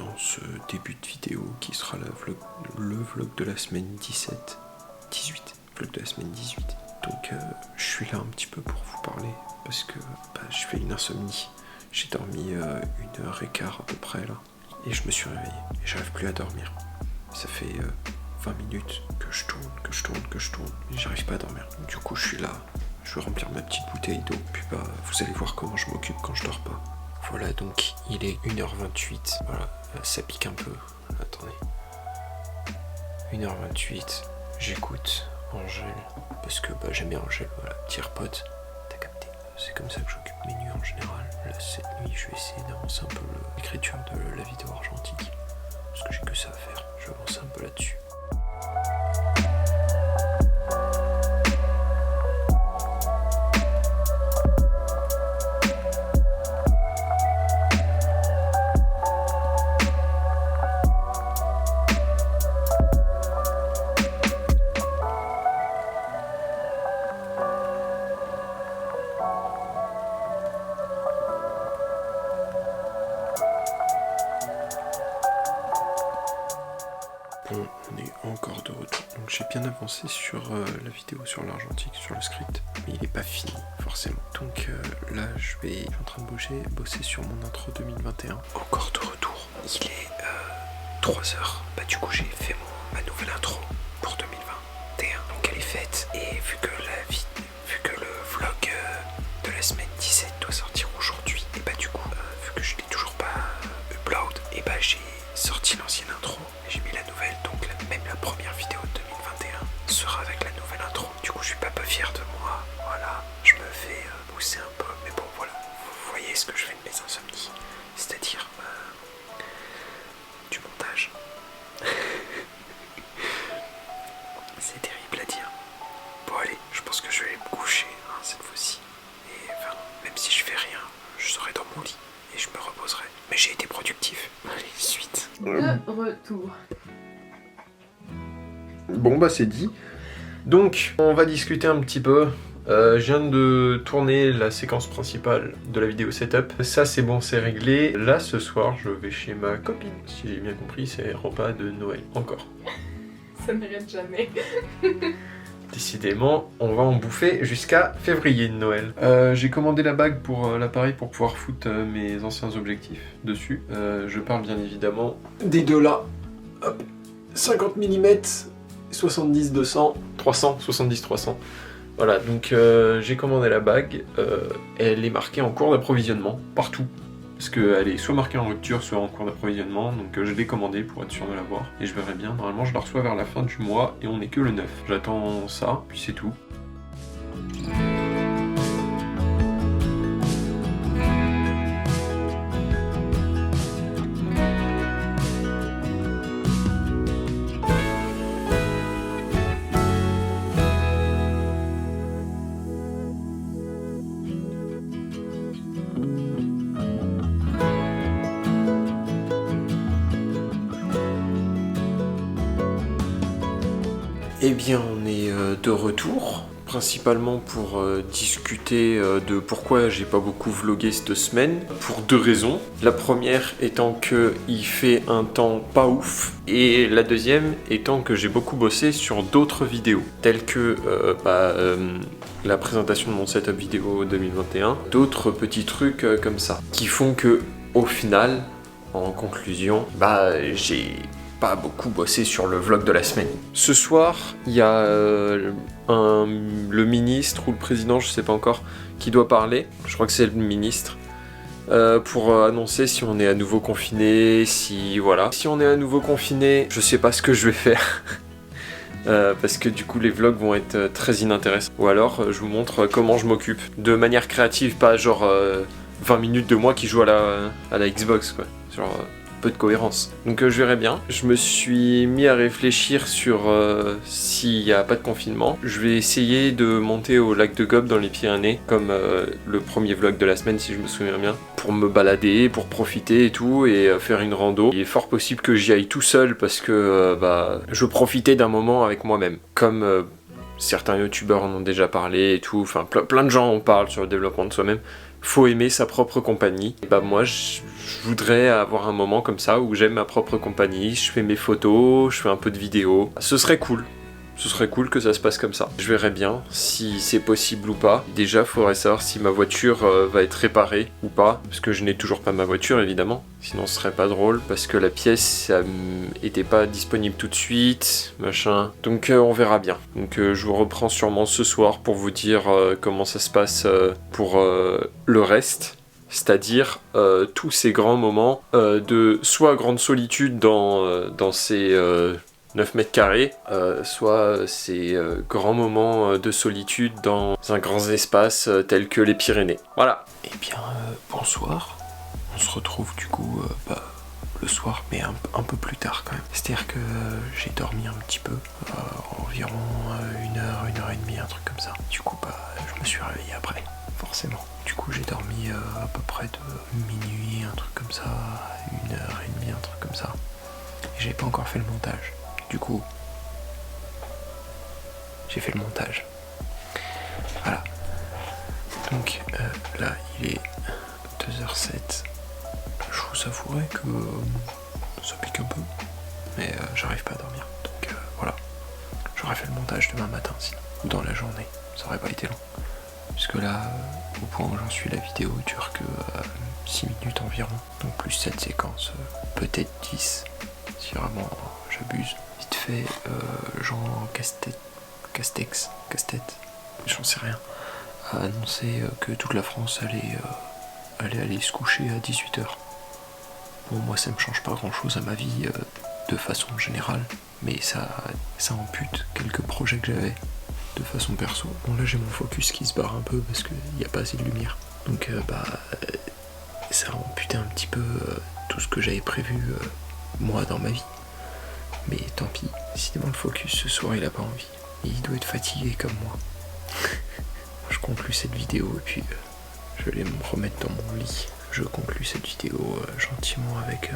dans ce début de vidéo qui sera le vlog de la semaine 18, vlog de la semaine 18. Donc je suis là un petit peu pour vous parler parce que je fais une insomnie. J'ai dormi 1h15 à peu près là et je me suis réveillé et j'arrive plus à dormir. Ça fait 20 minutes que je tourne et j'arrive pas à dormir. Du coup je suis là, je vais remplir ma petite bouteille d'eau puis vous allez voir comment je m'occupe quand je dors pas. Voilà, donc il est 1h28, voilà, ça pique un peu, attendez. 1h28, j'écoute Angèle, parce que j'aime bien Angèle, voilà, petit AirPod, t'as capté. C'est comme ça que j'occupe mes nuits en général. Là, cette nuit, je vais essayer d'avancer un peu l'écriture de la vidéo argentique, parce que j'ai que ça à faire, je vais avancer un peu là-dessus. Bon, on est encore de retour. Donc j'ai bien avancé sur la vidéo sur l'argentique, sur le script, mais il n'est pas fini forcément. Donc là je suis en train de bosser sur mon intro 2021. Encore de retour. Il est 3h. Du coup j'ai fait ma nouvelle intro pour 2021. Donc elle est faite. Et vu que le vlog de la semaine 17 doit sortir aujourd'hui, et du coup vu que je l'ai toujours pas upload, et j'ai sorti l'ancienne intro et j'ai mis la nouvelle, donc même la première vidéo de 2021 sera avec la nouvelle intro. Du coup je suis pas peu fier de moi, voilà, je me fais pousser un peu, mais bon voilà, vous voyez ce que je fais de mes insomnies, c'est-à-dire du montage. C'est terrible à dire. Bon allez, je pense que je vais aller me coucher cette fois-ci, et même si je fais rien, je serai dans mon lit et je me reposerai, mais j'ai été productif. Allez, suite. De retour. Bon c'est dit. Donc on va discuter un petit peu. Je viens de tourner la séquence principale de la vidéo setup. Ça c'est bon, c'est réglé. Là ce soir je vais chez ma copine. Si j'ai bien compris, c'est repas de Noël. Encore. Ça n'arrête jamais. Décidément, on va en bouffer jusqu'à février de Noël. J'ai commandé la bague pour l'appareil pour pouvoir foutre mes anciens objectifs dessus. Je parle bien évidemment des deux là. Hop, 50 mm, 70-200, 300, 70-300. Voilà, donc j'ai commandé la bague. Elle est marquée en cours d'approvisionnement, partout. Parce qu'elle est soit marquée en rupture, soit en cours d'approvisionnement. Donc je l'ai commandée pour être sûr de l'avoir. Et je verrai bien, normalement je la reçois vers la fin du mois et on n'est que le 9. J'attends ça, puis c'est tout. Eh bien, on est de retour, principalement pour discuter de pourquoi j'ai pas beaucoup vlogué cette semaine, pour deux raisons. La première étant que il fait un temps pas ouf, et la deuxième étant que j'ai beaucoup bossé sur d'autres vidéos, telles que la présentation de mon setup vidéo 2021, d'autres petits trucs comme ça, qui font que, au final, en conclusion, j'ai pas beaucoup bossé sur le vlog de la semaine. Ce soir, il y a le ministre ou le président, je sais pas encore, qui doit parler. Je crois que c'est le ministre. Pour annoncer si on est à nouveau confiné, si on est à nouveau confiné, je sais pas ce que je vais faire. Parce que du coup les vlogs vont être très inintéressants. Ou alors je vous montre comment je m'occupe. De manière créative, pas genre 20 minutes de moi qui joue à la Xbox quoi. Genre peu de cohérence. Donc je verrai bien. Je me suis mis à réfléchir sur s'il n'y a pas de confinement. Je vais essayer de monter au lac de Gob dans les Pyrénées, comme le premier vlog de la semaine si je me souviens bien, pour me balader, pour profiter et tout, et faire une rando. Il est fort possible que j'y aille tout seul parce que je profitais d'un moment avec moi-même. Comme certains youtubeurs en ont déjà parlé et tout, enfin plein de gens en parlent sur le développement de soi-même. faut aimer sa propre compagnie. Et bah moi je voudrais avoir un moment comme ça où j'aime ma propre compagnie, je fais mes photos, je fais un peu de vidéos. Ce serait cool. Ce serait cool que ça se passe comme ça. Je verrai bien si c'est possible ou pas. Déjà, il faudrait savoir si ma voiture va être réparée ou pas. Parce que je n'ai toujours pas ma voiture, évidemment. Sinon, ce serait pas drôle. Parce que la pièce, ça était pas disponible tout de suite. Machin. Donc, on verra bien. Donc, je vous reprends sûrement ce soir pour vous dire comment ça se passe pour le reste. C'est-à-dire tous ces grands moments de soit grande solitude dans ces 9 mètres carrés, soit ces grands moments de solitude dans un grand espace tel que les Pyrénées. Voilà. Eh bien, bonsoir. On se retrouve du coup le soir, mais un peu plus tard quand même. C'est-à-dire que j'ai dormi un petit peu, environ 1 heure, 1 heure et demie, un truc comme ça. Du coup, je me suis réveillé après, forcément. Du coup, j'ai dormi à peu près de minuit, un truc comme ça, 1 heure et demie, un truc comme ça. Et j'ai pas encore fait le montage. Du coup, j'ai fait le montage. Voilà. Donc là, il est 2h07. Je vous avouerai que ça pique un peu, mais j'arrive pas à dormir. Donc voilà. J'aurais fait le montage demain matin, sinon, ou dans la journée. Ça aurait pas été long. Puisque là, au point où j'en suis, la vidéo dure que 6 minutes environ. Donc plus cette séquence, peut-être 10, si vraiment j'abuse. Vite fait, Jean Castex, j'en sais rien, a annoncé que toute la France allait aller se coucher à 18h. Bon, moi ça me change pas grand chose à ma vie de façon générale, mais ça ampute quelques projets que j'avais de façon perso. Bon, là j'ai mon focus qui se barre un peu parce qu'il n'y a pas assez de lumière. Donc ça a amputé un petit peu tout ce que j'avais prévu moi dans ma vie. Mais tant pis, décidément le focus ce soir il a pas envie. Il doit être fatigué comme moi. Je conclue cette vidéo et puis je vais me remettre dans mon lit. Je conclue cette vidéo gentiment avec